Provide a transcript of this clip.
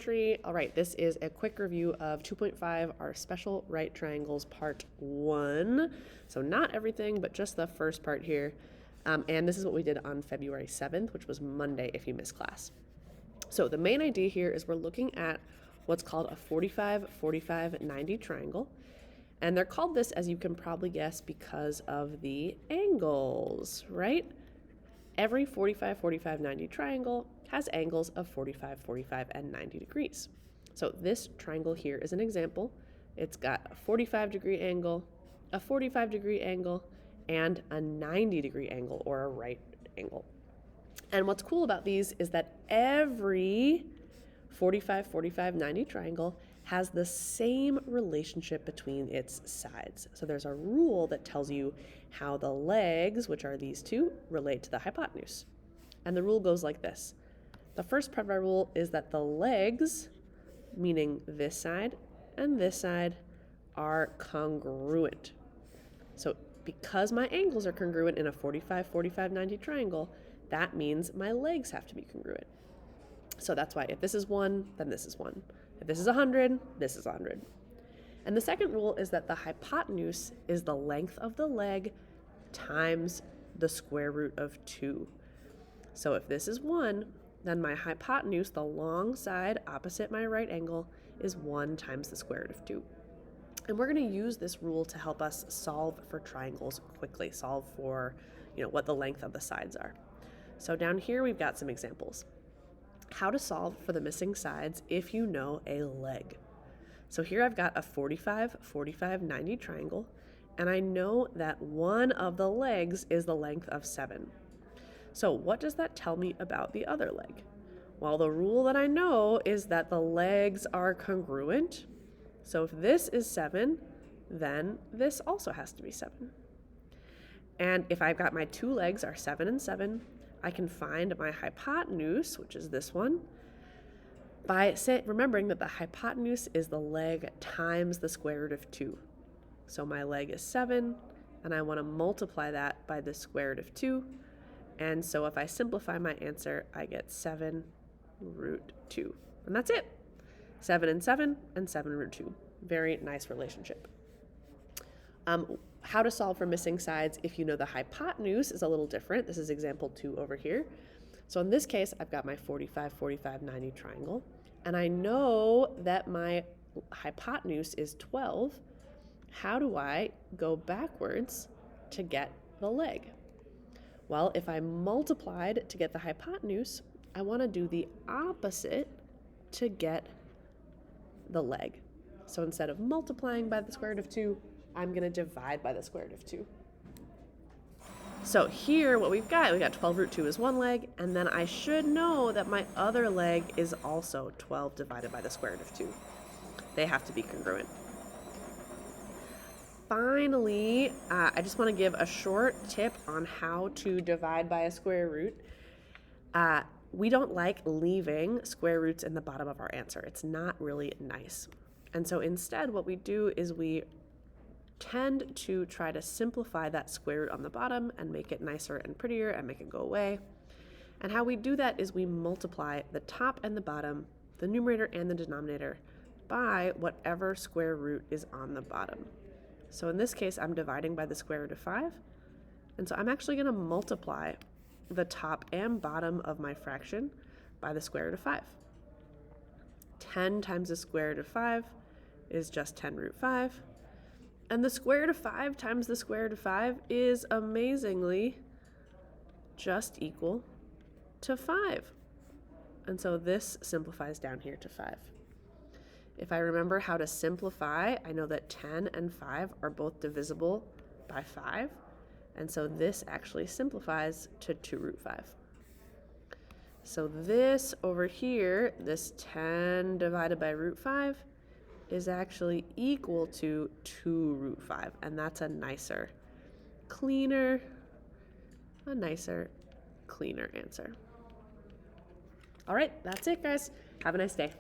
geometry. All right, this is a quick review of 2.5, our special right triangles part 1. So not everything, but just the first part here. And this is what we did on February 7th, which was Monday if you missed class. So the main idea here is we're looking at what's called a 45, 45, 90 triangle. And they're called this, as you can probably guess, because of the angles, right? Every 45, 45, 90 triangle has angles of 45, 45, and 90 degrees. So this triangle here is an example. It's got a 45-degree angle, a 45-degree angle, and a 90-degree angle, or a right angle. And what's cool about these is that every 45, 45, 90 triangle has the same relationship between its sides. So there's a rule that tells you how the legs, which are these two, relate to the hypotenuse. And the rule goes like this. The first part of our rule is that the legs, meaning this side and this side, are congruent. So because my angles are congruent in a 45, 45, 90 triangle, that means my legs have to be congruent. So that's why if this is 1, then this is 1. If this is 100, this is 100. And the second rule is that the hypotenuse is the length of the leg times the square root of 2. So if this is 1, then my hypotenuse, the long side opposite my right angle, is 1 times the square root of 2. And we're going to use this rule to help us solve for triangles quickly, solve for, what the length of the sides are. So down here we've got some examples. How to solve for the missing sides if you know a leg. So here I've got a 45, 45, 90 triangle, and I know that one of the legs is the length of 7. So what does that tell me about the other leg? Well, the rule that I know is that the legs are congruent. So if this is 7, then this also has to be 7. And if I've got my two legs are 7 and 7, I can find my hypotenuse, which is this one, by remembering that the hypotenuse is the leg times the square root of 2. So my leg is 7, and I want to multiply that by the square root of 2. And so if I simplify my answer, I get 7 root 2. And that's it. 7 and 7 and 7 root 2. Very nice relationship. How to solve for missing sides if you know the hypotenuse is a little different. This is example 2 over here. So in this case, I've got my 45, 45, 90 triangle, and I know that my hypotenuse is 12. How do I go backwards to get the leg? Well, if I multiplied to get the hypotenuse, I want to do the opposite to get the leg. So instead of multiplying by the square root of 2, I'm going to divide by the square root of 2. So here what we've got 12 root 2 is one leg, and then I should know that my other leg is also 12 divided by the square root of 2. They have to be congruent. Finally, I just want to give a short tip on how to divide by a square root. We don't like leaving square roots in the bottom of our answer. It's not really nice. And so instead what we do is we tend to try to simplify that square root on the bottom and make it nicer and prettier and make it go away. And how we do that is we multiply the top and the bottom, the numerator and the denominator, by whatever square root is on the bottom. So in this case, I'm dividing by the square root of 5. And so I'm actually going to multiply the top and bottom of my fraction by the square root of 5. 10 times the square root of 5 is just 10 root 5. And the square root of 5 times the square root of 5 is amazingly just equal to 5. And so this simplifies down here to 5. If I remember how to simplify, I know that 10 and 5 are both divisible by 5. And so this actually simplifies to 2 root 5. So this over here, this 10 divided by root 5, is actually equal to 2 root 5. And that's a nicer, cleaner answer. All right, that's it, guys. Have a nice day.